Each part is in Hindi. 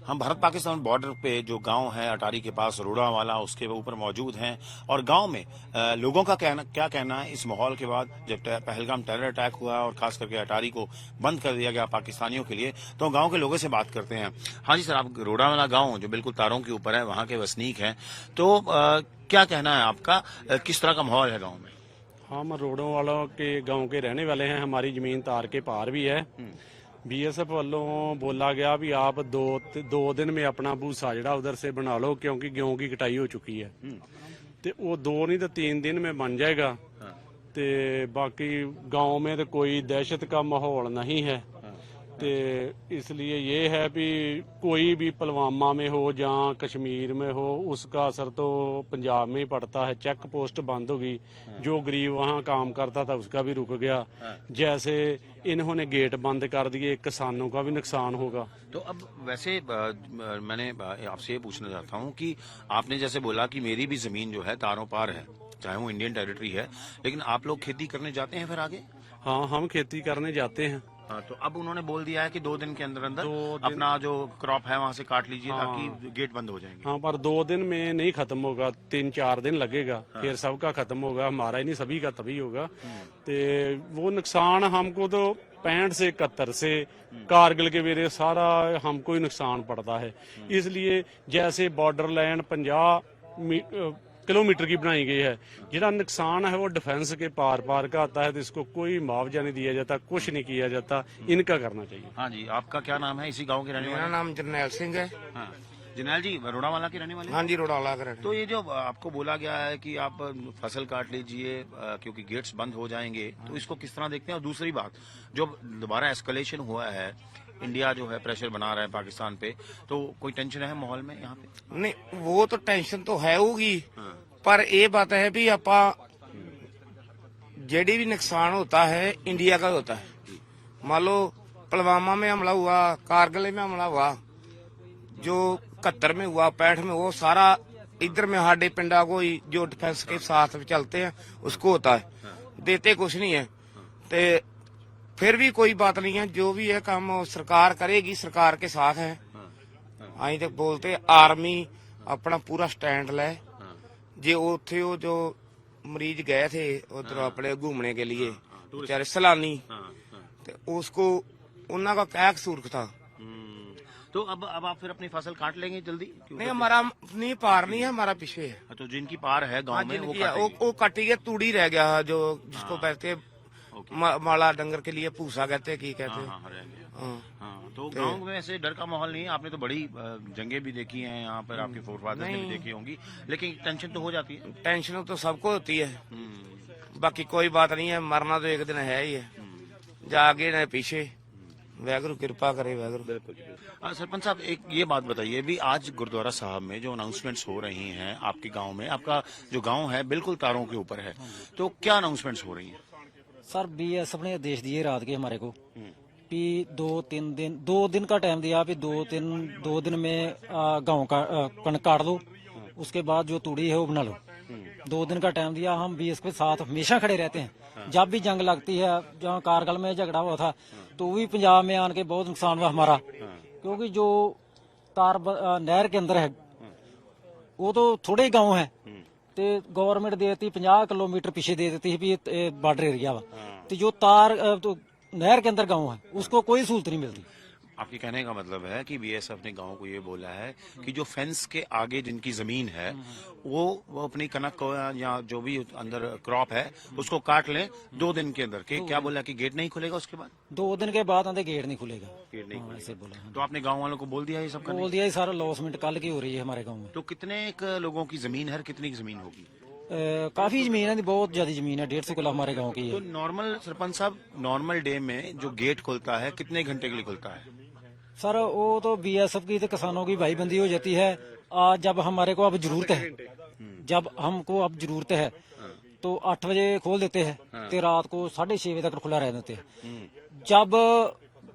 हम भारत पाकिस्तान बॉर्डर पे जो गांव है अटारी के पास रोड़ा वाला उसके ऊपर मौजूद हैं और गांव में लोगों का क्या कहना है इस माहौल के बाद जब पहलगाम टेरर अटैक हुआ और खास करके अटारी को बंद कर दिया गया पाकिस्तानियों के लिए। तो गांव के लोगों से बात करते हैं। हाँ जी सर, आप रोड़ा वाला गाँव जो बिल्कुल तारों के ऊपर है वहाँ के वसनीक हैं, तो क्या कहना है आपका, किस तरह का माहौल है गाँव में? हम रोडों वालों के गांव के रहने वाले हैं। हमारी जमीन तार के पार भी है। बीएसएफ वालों बोला गया भी आप दो दिन में अपना भूसा जड़ा उधर से बना लो, क्योंकि गेहूं की कटाई हो चुकी है। ते वो 2 नहीं तो 3 दिन में बन जाएगा। ते बाकी गांव में तो कोई दहशत का माहौल नहीं है। ते इसलिए ये है भी कोई भी पुलवामा में हो या कश्मीर में हो उसका असर तो पंजाब में ही पड़ता है। चेक पोस्ट बंद होगी, जो गरीब वहाँ काम करता था उसका भी रुक गया। जैसे इन्होंने गेट बंद कर दिए, किसानों का भी नुकसान होगा। तो अब वैसे मैंने आपसे ये पूछना चाहता हूँ कि आपने जैसे बोला कि मेरी भी जमीन जो है तारों पार है, चाहे वो इंडियन टेरिटरी है, लेकिन आप लोग खेती करने जाते हैं फिर आगे? हाँ, हम खेती करने जाते हैं। हाँ, तो अब उन्होंने बोल दिया है कि 2 दिन के अंदर अंदर अपना जो क्रॉप है वहाँ से काट लीजिए। हाँ, ताकि गेट बंद हो जाएंगे। हाँ, पर 2 दिन में नहीं खत्म होगा, 3-4 दिन लगेगा। हाँ। फिर सबका खत्म होगा, हमारा ही नहीं सभी का तभी होगा। तो वो नुकसान हमको तो 65 से 71 से कारगिल के वेरे सारा हमको ही नुकसान पड़ता है। इसलिए जैसे बॉर्डर लाइन 50 किलोमीटर की बनाई गई है, जितना नुकसान है वो डिफेंस के पार पार का आता है, तो इसको कोई मुआवजा नहीं दिया जाता, कुछ नहीं किया जाता। इनका करना चाहिए। हाँ जी, आपका क्या नाम है? इसी गांव के रहने वाले? मेरा नाम जरनैल सिंह है। हाँ, जरनैल जी रोड़ावाला के रहने वाले? हाँ जी, रोड़ावाला के रहने। तो ये जो आपको बोला गया है कि आप फसल काट लीजिए क्योंकि गेट्स बंद हो जाएंगे, तो इसको किस तरह देखते हैं? और दूसरी बात, जो दोबारा एस्केलेशन हुआ है, इंडिया जो है प्रेशर बना रहा है पाकिस्तान पे, तो कोई टेंशन है माहौल में यहाँ पे? नहीं, वो तो टेंशन तो है होगी। पर ये बात है भी आपा जेडी भी नुकसान होता है इंडिया का होता है। मान लो पुलवामा में हमला हुआ, कारगिल में हमला हुआ, जो 71 में हुआ, 65 में, वो सारा इधर में हाडे पिंडा को जो डिफेंस के साथ चलते हैं उसको होता है, देते कुछ नहीं है। ते फिर भी कोई बात नहीं है, जो भी है काम सरकार करेगी, सरकार के साथ है। आई तक बोलते आर्मी अपना पूरा स्टैंड ले। जे उथे वो जो मरीज गए थे उधर अपने घूमने के लिए, बेचारे सैलानी, तो उसको उन्ना का क्या कसूर था? तो अब आप फिर अपनी फसल काट लेंगे जल्दी? नहीं, हमारा नहीं पार नहीं है, हमारा पीछे है। तो जिनकी पार है गांव में वो कटी गया, तूड़ी रह गया है, जो जिसको कहते माला डंगर के लिए भूसा कहते, की कहते। तो गांव में ऐसे डर का माहौल नहीं है? आपने तो बड़ी जंगें भी देखी हैं यहाँ पर, आपके फोरफादर्स ने भी देखी होंगी, लेकिन टेंशन तो हो जाती है? टेंशन तो सबको होती है। बाकी कोई बात नहीं है, मरना तो एक दिन है ही है, जागे न पीछे, वाहगुरु कृपा करे वाहगुरु। बिल्कुल। सरपंच साहब, एक ये बात बताइए भी, आज गुरुद्वारा साहब में जो अनाउंसमेंट्स हो रही हैं आपके गांव में, आपका जो गांव है बिल्कुल तारों के ऊपर है, तो क्या अनाउंसमेंट्स हो रही हैं? सर, बीएसएफ ने आदेश दिए रात के हमारे को कि 2 दिन का टाइम दिया, भी 2 दिन में गांव का कणक काट दो, उसके बाद जो तूड़ी है वो बना लो। 2 दिन का टाइम दिया। हम बीएसएफ के साथ हमेशा खड़े रहते हैं। जब भी जंग लगती है, जहाँ कारगिल में झगड़ा हुआ था, तो भी पंजाब में आने के बहुत नुकसान हुआ हमारा, क्योंकि जो तार नहर के अंदर है वो तो थोड़े गांव है, तो गवर्नमेंट देती 50 किलोमीटर पीछे दे देती है भी बॉर्डर एरिया वा, तो जो तार तो नहर के अंदर गांव है उसको कोई सहूलत नहीं मिलती। आपके कहने का मतलब है कि बीएसएफ ने गांव को ये बोला है कि जो फेंस के आगे जिनकी जमीन है वो अपनी कनक या जो भी अंदर क्रॉप है उसको काट लें 2 दिन के अंदर के। क्या बोला कि गेट नहीं खुलेगा उसके बाद? 2 दिन के बाद आते गेट नहीं खुलेगा। गेट नहीं खुलेगा। ऐसे बोला। तो आपने गांव वालों को बोल दिया ये सब करने? बोल दिया, सारा लॉसमेंट कल की हो रही है हमारे गाँव में। तो कितने लोगों की जमीन है, कितनी की जमीन होगी? काफी जमीन है, बहुत ज्यादा जमीन है, 150 किलो हमारे गाँव की है। तो नॉर्मल सरपंच साहब, नॉर्मल डे में जो गेट खुलता है कितने घंटे के लिए खुलता है? सर, वो तो बीएसएफ की तो किसानों की भाईबंदी हो जाती है। जब हमारे को अब जरूरत है, जब हमको अब जरूरत है तो 8 बजे खोल देते हैं, तो रात को 6:30 बजे तक खुला रह देते हैं। जब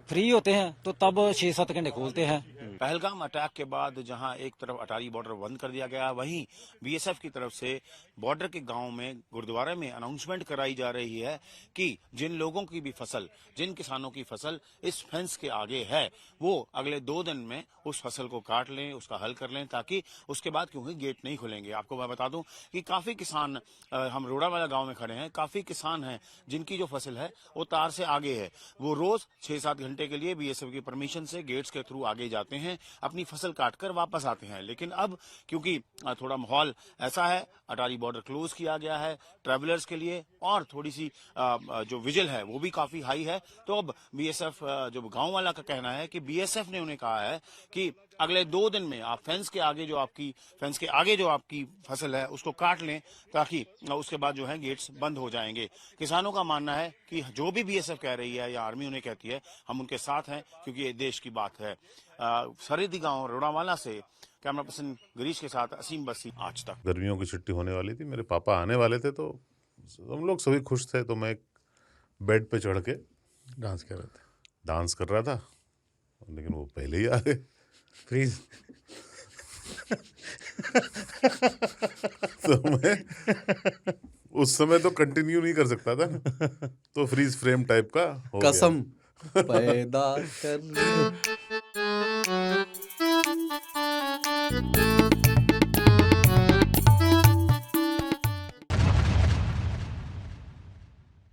फ्री होते हैं तो तब 6-7 घंटे खोलते हैं, पहलगाम अटैक के बाद जहां एक तरफ अटारी बॉर्डर बंद कर दिया गया, वहीं बीएसएफ की तरफ से बॉर्डर के गांव में गुरुद्वारे में अनाउंसमेंट कराई जा रही है कि जिन लोगों की भी फसल, जिन किसानों की फसल इस फेंस के आगे है, वो अगले 2 दिन में उस फसल को काट लें, उसका हल कर लें, ताकि उसके बाद क्योंकि गेट नहीं खुलेंगे। आपको मैं बता दूं कि काफी किसान, हम रोड़ा वाला गांव में खड़े हैं, काफी किसान हैं जिनकी जो फसल है वो तार से आगे है। वो रोज 6-7 घंटे के लिए बीएसएफ की परमिशन से गेट्स के थ्रू आगे जाते हैं, अपनी फसल काटकर वापस आते हैं। लेकिन अब क्योंकि थोड़ा माहौल ऐसा है, अटारी बॉर्डर क्लोज किया गया है ट्रैवलर्स के लिए, और थोड़ी सी जो विजिल है वो भी काफी हाई है, तो अब बीएसएफ, जो गांव वाला का कहना है कि बीएसएफ ने उन्हें कहा है कि अगले 2 दिन में आप फेंस के आगे जो आपकी फसल है उसको काट लें, ताकि उसके बाद जो है गेट्स बंद हो जाएंगे। किसानों का मानना है कि जो भी बीएसएफ कह रही है या आर्मी उन्हें कहती है, हम उनके साथ हैं, क्योंकि ये देश की बात है। सरहदी गांव रोड़ावाला से कैमरा पर्सन गिरीश के साथ असीम बसी, आज तक। गर्मियों की छुट्टी होने वाली थी, मेरे पापा आने वाले थे, तो हम लोग सभी खुश थे। तो मैं एक बेड पे चढ़ के डांस कर रहे थे, डांस कर रहा था, लेकिन वो पहले ही आ गए। फ्रीज। तो मैं उस समय तो कंटिन्यू नहीं कर सकता था ना, तो फ्रीज फ्रेम टाइप का हो गया। कसम पैदा कर